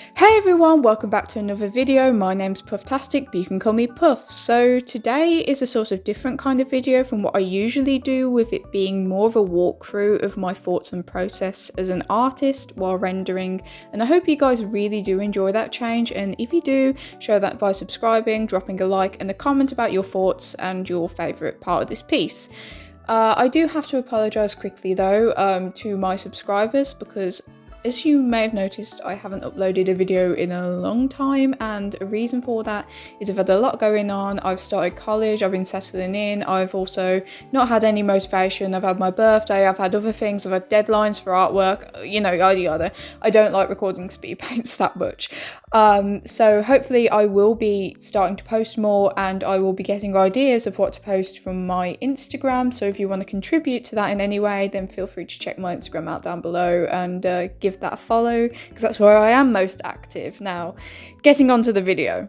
Hey everyone, welcome back to another video. My name's Pufftastic, but you can call me Puff. So today is a sort of different kind of video from what I usually do, with it being more of a walkthrough of my thoughts and process as an artist while rendering. And I hope you guys really do enjoy that change, and if you do, show that by subscribing, dropping a like and a comment about your thoughts and your favourite part of this piece. I do have to apologise quickly though to my subscribers, because as you may have noticed, I haven't uploaded a video in a long time, and a reason for that is I've had a lot going on. I've started college, I've been settling in, I've also not had any motivation, I've had my birthday, I've had other things, I've had deadlines for artwork, you know, yada yada. I don't like recording speed paints that much. So hopefully I will be starting to post more, and I will be getting ideas of what to post from my Instagram. So if you want to contribute to that in any way, then feel free to check my Instagram out down below and give that a follow, because that's where I am most active. Now, getting on to the video.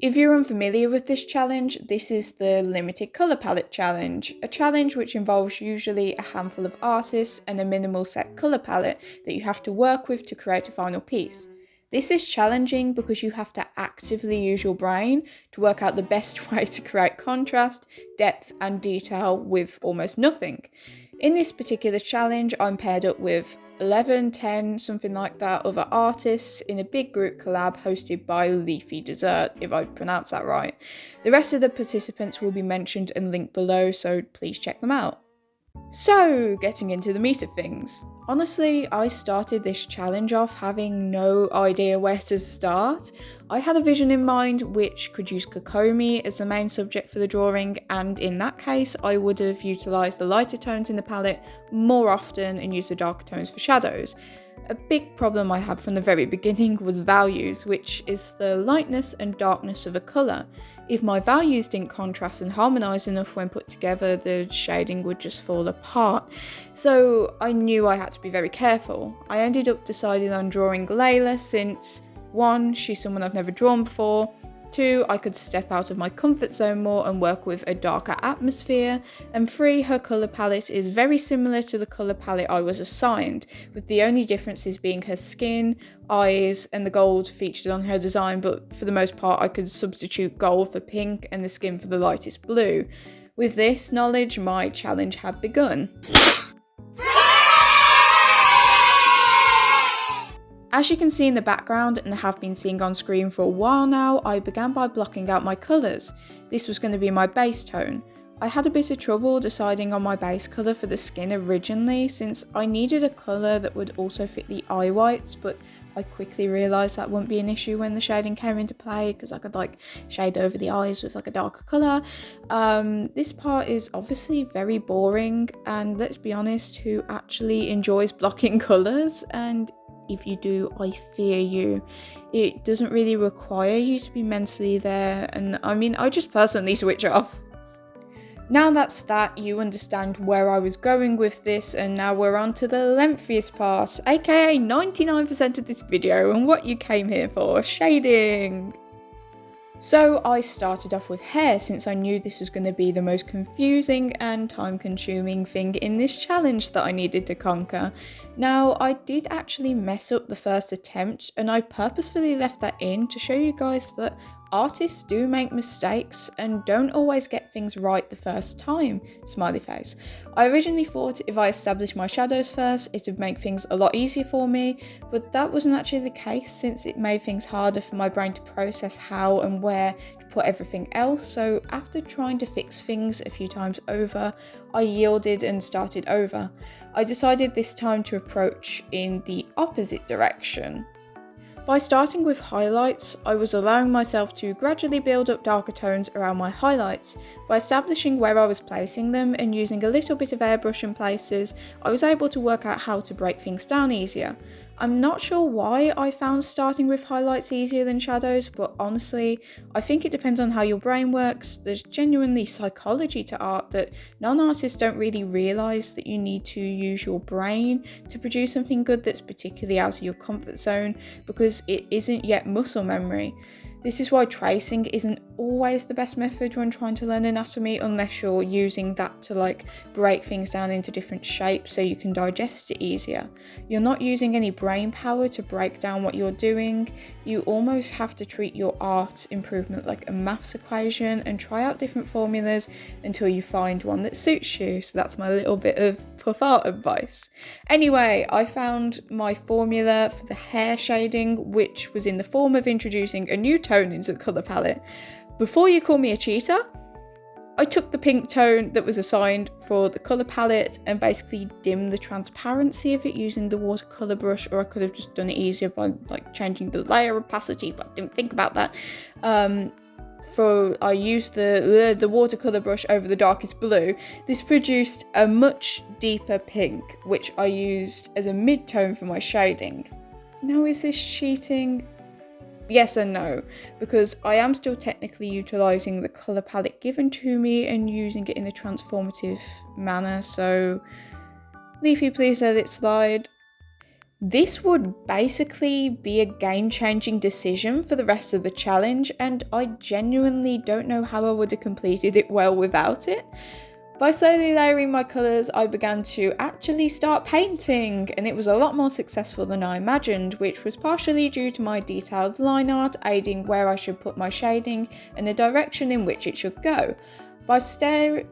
If you're unfamiliar with this challenge, this is the Limited Colour Palette Challenge, a challenge which involves usually a handful of artists and a minimal set colour palette that you have to work with to create a final piece. This is challenging because you have to actively use your brain to work out the best way to create contrast, depth and detail with almost nothing. In this particular challenge, I'm paired up with 11, 10, something like that, other artists in a big group collab hosted by Leafy Dessert, if I pronounce that right. The rest of the participants will be mentioned and linked below, so please check them out. So, getting into the meat of things. Honestly, I started this challenge off having no idea where to start. I had a vision in mind which could use Kokomi as the main subject for the drawing, and in that case I would have utilised the lighter tones in the palette more often and used the darker tones for shadows. A big problem I had from the very beginning was values, which is the lightness and darkness of a colour. If my values didn't contrast and harmonise enough when put together, the shading would just fall apart. So I knew I had to be very careful. I ended up deciding on drawing Layla since 1, she's someone I've never drawn before, 2, I could step out of my comfort zone more and work with a darker atmosphere, and 3, her colour palette is very similar to the colour palette I was assigned, with the only differences being her skin, eyes and the gold featured on her design, but for the most part I could substitute gold for pink and the skin for the lightest blue. With this knowledge, my challenge had begun. As you can see in the background and have been seeing on screen for a while now, I began by blocking out my colours. This was going to be my base tone. I had a bit of trouble deciding on my base colour for the skin originally, since I needed a colour that would also fit the eye whites, but I quickly realised that wouldn't be an issue when the shading came into play, because I could shade over the eyes with a darker colour. This part is obviously very boring, and let's be honest, who actually enjoys blocking colours? And if you do, I fear you. It doesn't really require you to be mentally there, and I mean, I just personally switch off. Now that's that, you understand where I was going with this, and now we're on to the lengthiest part, aka 99% of this video and what you came here for, shading. So I started off with hair, since I knew this was going to be the most confusing and time-consuming thing in this challenge that I needed to conquer. Now, I did actually mess up the first attempt, and I purposefully left that in to show you guys that artists do make mistakes and don't always get things right the first time, smiley face. I originally thought if I established my shadows first, it would make things a lot easier for me, but that wasn't actually the case, since it made things harder for my brain to process how and where to put everything else. So after trying to fix things a few times over, I yielded and started over. I decided this time to approach in the opposite direction. By starting with highlights, I was allowing myself to gradually build up darker tones around my highlights. By establishing where I was placing them and using a little bit of airbrush in places, I was able to work out how to break things down easier. I'm not sure why I found starting with highlights easier than shadows, but honestly, I think it depends on how your brain works. There's genuinely psychology to art that non-artists don't really realise that you need to use your brain to produce something good that's particularly out of your comfort zone, because it isn't yet muscle memory. This is why tracing isn't always the best method when trying to learn anatomy, unless you're using that to like break things down into different shapes so you can digest it easier. You're not using any brain power to break down what you're doing. You almost have to treat your art improvement like a maths equation and try out different formulas until you find one that suits you. So that's my little bit of puff art advice. Anyway, I found my formula for the hair shading, which was in the form of introducing a new tone into the colour palette. Before you call me a cheater, I took the pink tone that was assigned for the colour palette and basically dimmed the transparency of it using the watercolour brush, or I could have just done it easier by like changing the layer opacity, but I didn't think about that. I used the watercolour brush over the darkest blue. This produced a much deeper pink, which I used as a mid-tone for my shading. Now, is this cheating? Yes and no, because I am still technically utilising the colour palette given to me and using it in a transformative manner, so Leafy, please let it slide. This would basically be a game-changing decision for the rest of the challenge, and I genuinely don't know how I would have completed it well without it. By slowly layering my colours, I began to actually start painting, and it was a lot more successful than I imagined, which was partially due to my detailed line art aiding where I should put my shading and the direction in which it should go. By starting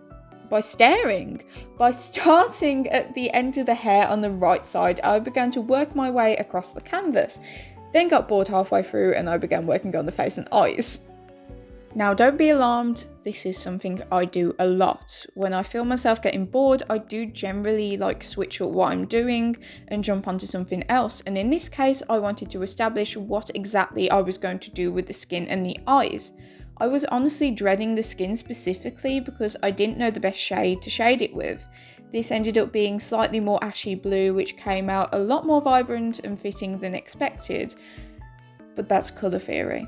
at the end of the hair on the right side, I began to work my way across the canvas, then got bored halfway through and I began working on the face and eyes. Now, don't be alarmed, this is something I do a lot. When I feel myself getting bored, I do generally like switch up what I'm doing and jump onto something else, and in this case I wanted to establish what exactly I was going to do with the skin and the eyes. I was honestly dreading the skin specifically because I didn't know the best shade to shade it with. This ended up being slightly more ashy blue, which came out a lot more vibrant and fitting than expected, but that's colour theory.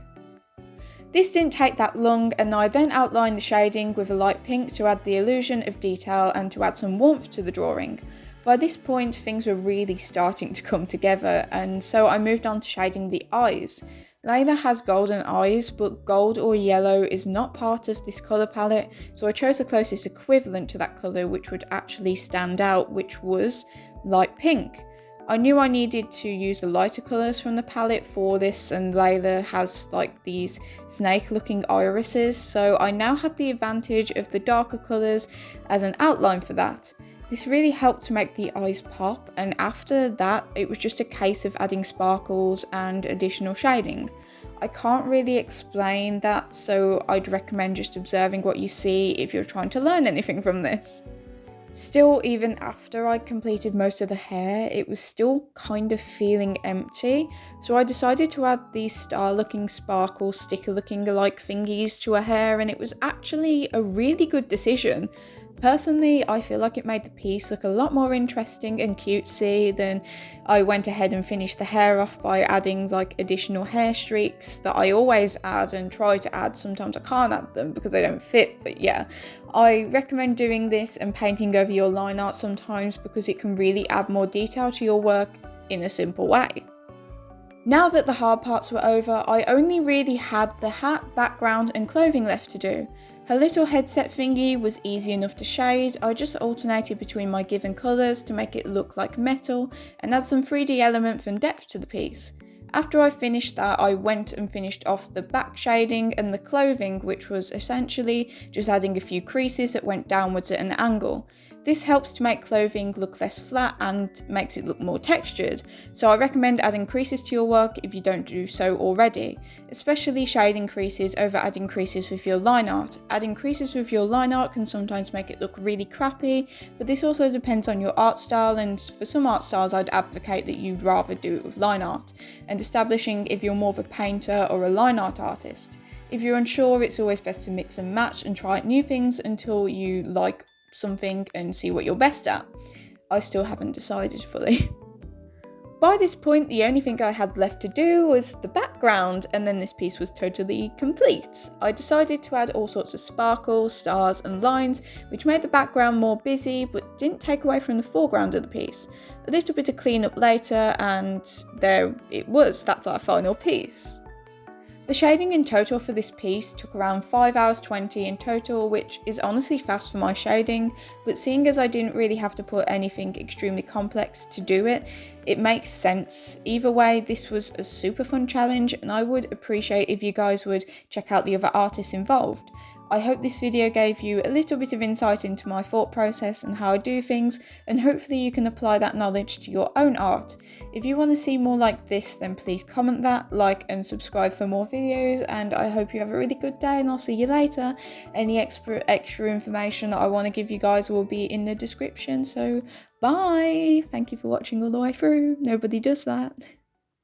This didn't take that long, and I then outlined the shading with a light pink to add the illusion of detail and to add some warmth to the drawing. By this point, things were really starting to come together, and so I moved on to shading the eyes. Layla has golden eyes, but gold or yellow is not part of this colour palette, so I chose the closest equivalent to that colour which would actually stand out, which was light pink. I knew I needed to use the lighter colours from the palette for this, and Layla has like these snake looking irises, so I now had the advantage of the darker colours as an outline for that. This really helped to make the eyes pop, and after that it was just a case of adding sparkles and additional shading. I can't really explain that, so I'd recommend just observing what you see if you're trying to learn anything from this. Still, even after I completed most of the hair, it was still kind of feeling empty, so I decided to add these star-looking sparkle, sticker-looking alike thingies to her hair, and it was actually a really good decision. Personally, I feel like it made the piece look a lot more interesting and cutesy than I went ahead and finished the hair off by adding like additional hair streaks that I always add and try to add. Sometimes I can't add them because they don't fit, but yeah. I recommend doing this and painting over your line art sometimes because it can really add more detail to your work in a simple way. Now that the hard parts were over, I only really had the hat, background and clothing left to do. Her little headset thingy was easy enough to shade. I just alternated between my given colours to make it look like metal and add some 3D elements and depth to the piece. After I finished that, I went and finished off the back shading and the clothing, which was essentially just adding a few creases that went downwards at an angle. This helps to make clothing look less flat and makes it look more textured, so I recommend adding creases to your work if you don't do so already, especially shading creases over adding creases with your line art. Adding creases with your line art can sometimes make it look really crappy, but this also depends on your art style, and for some art styles I'd advocate that you'd rather do it with line art, and establishing if you're more of a painter or a line art artist. If you're unsure, it's always best to mix and match and try new things until you like something and see what you're best at. I still haven't decided fully. By this point, the only thing I had left to do was the background, and then this piece was totally complete. I decided to add all sorts of sparkles, stars and lines, which made the background more busy but didn't take away from the foreground of the piece. A little bit of cleanup later and there it was, that's our final piece. The shading in total for this piece took around 5 hours 20 in total, which is honestly fast for my shading, but seeing as I didn't really have to put anything extremely complex to do it, it makes sense. Either way, this was a super fun challenge, and I would appreciate if you guys would check out the other artists involved. I hope this video gave you a little bit of insight into my thought process and how I do things, and hopefully you can apply that knowledge to your own art. If you want to see more like this, then please comment that, like and subscribe for more videos, and I hope you have a really good day, and I'll see you later. Any extra information that I want to give you guys will be in the description, so bye! Thank you for watching all the way through. Nobody does that.